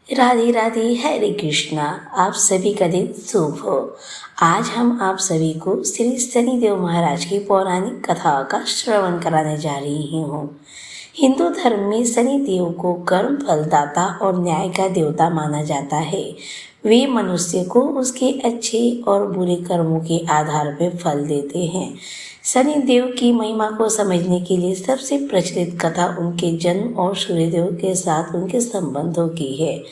राधे राधे, हरे कृष्णा। आप सभी का दिन शुभ हो। आज हम आप सभी को श्री शनिदेव महाराज की पौराणिक कथाओं का श्रवण कराने जा रही हूँ। हिंदू धर्म में शनिदेव को कर्म फलदाता और न्याय का देवता माना जाता है। वे मनुष्य को उसके अच्छे और बुरे कर्मों के आधार पर फल देते हैं। शनिदेव की महिमा को समझने के लिए सबसे प्रचलित कथा उनके जन्म और सूर्यदेव के साथ उनके संबंधों की है।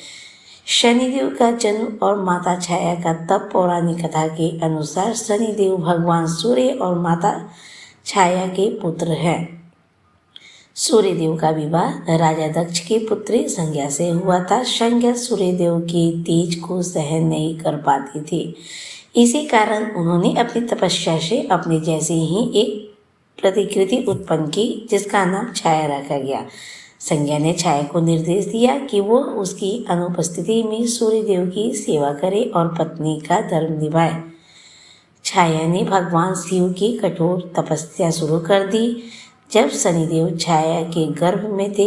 शनिदेव का जन्म और माता छाया का तप। पौराणिक कथा के अनुसार शनिदेव भगवान सूर्य और माता छाया के पुत्र हैं। सूर्यदेव का विवाह राजा दक्ष के पुत्री संज्ञा से हुआ था। संज्ञा सूर्यदेव के तेज को सहन नहीं कर पाती थी। इसी कारण उन्होंने अपनी तपस्या से अपने जैसे ही एक प्रतिकृति उत्पन्न की, जिसका नाम छाया रखा गया। संज्ञा ने छाया को निर्देश दिया कि वो उसकी अनुपस्थिति में सूर्यदेव की सेवा करे और पत्नी का धर्म निभाए। छाया ने भगवान शिव की कठोर तपस्या शुरू कर दी। जब शनिदेव छाया के गर्भ में थे,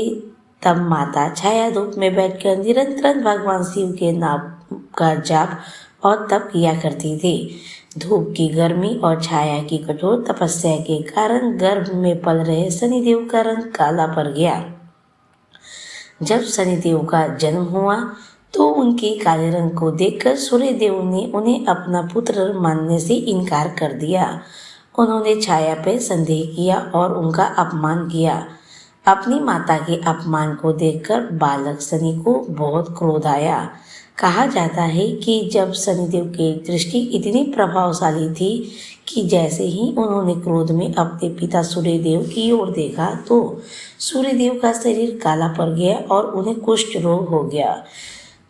तब माता छाया धूप में बैठकर निरंतर भगवान शिव के नाम का जाप और तप किया करती थी। धूप की गर्मी और छाया की कठोर तपस्या के कारण गर्भ में पल रहे शनिदेव का रंग काला पड़ गया। जब शनिदेव का जन्म हुआ तो उनके काले रंग को देखकर सूर्यदेव ने उन्हें अपना पुत्र मानने से इनकार कर दिया। उन्होंने छाया पर संदेह किया और उनका अपमान किया। अपनी माता के अपमान को देखकर बालक शनि को बहुत क्रोध आया। कहा जाता है कि जब शनिदेव की दृष्टि इतनी प्रभावशाली थी कि जैसे ही उन्होंने क्रोध में अपने पिता सूर्यदेव की ओर देखा तो सूर्यदेव का शरीर काला पड़ गया और उन्हें कुष्ठ रोग हो गया।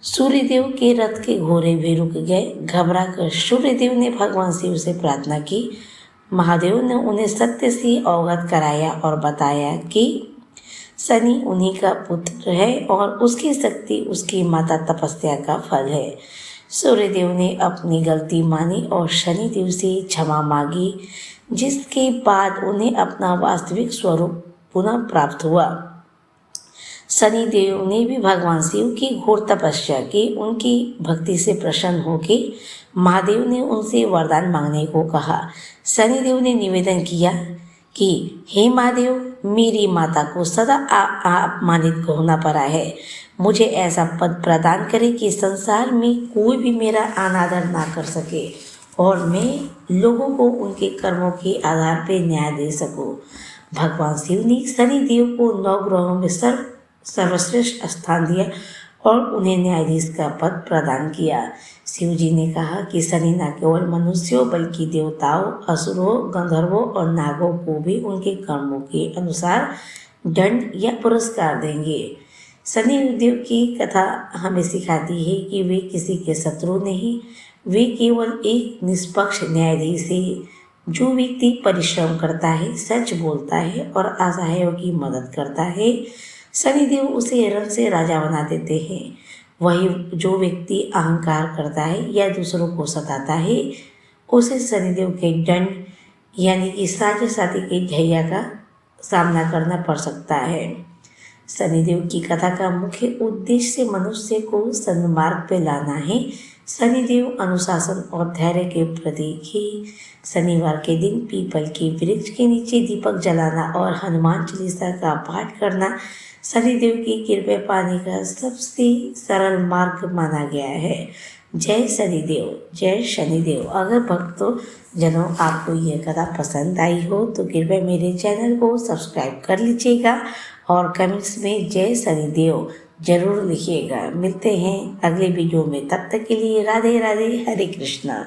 सूर्यदेव के रथ के घोड़े भी रुक गए। घबरा कर सूर्यदेव ने भगवान शिव से प्रार्थना की। महादेव ने उन्हें सत्य से अवगत कराया और बताया कि शनि उन्हीं का पुत्र है और उसकी शक्ति उसकी माता तपस्या का फल है। सूर्यदेव ने अपनी गलती मानी और शनिदेव से क्षमा मांगी, जिसके बाद उन्हें अपना वास्तविक स्वरूप पुनः प्राप्त हुआ। शनिदेव ने भी भगवान शिव की घोर तपस्या की। उनकी भक्ति से प्रसन्न होकर महादेव ने उनसे वरदान मांगने को कहा। शनिदेव ने निवेदन किया कि हे महादेव, मेरी माता को सदा अपमानित होना पड़ा है। मुझे ऐसा पद प्रदान करे कि संसार में कोई भी मेरा अनादर ना कर सके और मैं लोगों को उनके कर्मों के आधार पर न्याय दे सकूं। भगवान शिव ने शनिदेव को 9 ग्रहों में सर्वश्रेष्ठ स्थान दिया और उन्हें न्यायाधीश का पद प्रदान किया। शिव जी ने कहा कि शनि न केवल मनुष्यों बल्कि देवताओं, असुरों, गंधर्वों और नागों को भी उनके कर्मों के अनुसार दंड या पुरस्कार देंगे। शनिदेव की कथा हमें सिखाती है कि वे किसी के शत्रु नहीं, वे केवल एक निष्पक्ष न्यायाधीश है। जो व्यक्ति परिश्रम करता है, सच बोलता है और असहायों की मदद करता है, शनिदेव उसे रंग से राजा बना देते हैं। वही जो व्यक्ति अहंकार करता है या दूसरों को सताता है, उसे शनिदेव के दंड यानी कि साझेदारी के ढैया का सामना करना पड़ सकता है। शनिदेव की कथा का मुख्य उद्देश्य मनुष्य को सन्मार्ग पे लाना है। शनिदेव अनुशासन और धैर्य के प्रतीक है। शनिवार के दिन पीपल के वृक्ष के नीचे दीपक जलाना और हनुमान चालीसा का पाठ करना शनिदेव की कृपा पाने का सबसे सरल मार्ग माना गया है। जय शनिदेव, जय शनिदेव। अगर भक्तों जनों आपको यह कथा पसंद आई हो तो कृपया मेरे चैनल को सब्सक्राइब कर लीजिएगा और कमेंट्स में जय शनिदेव जरूर लिखिएगा। मिलते हैं अगले वीडियो में, तब तक के लिए राधे राधे, हरे कृष्णा।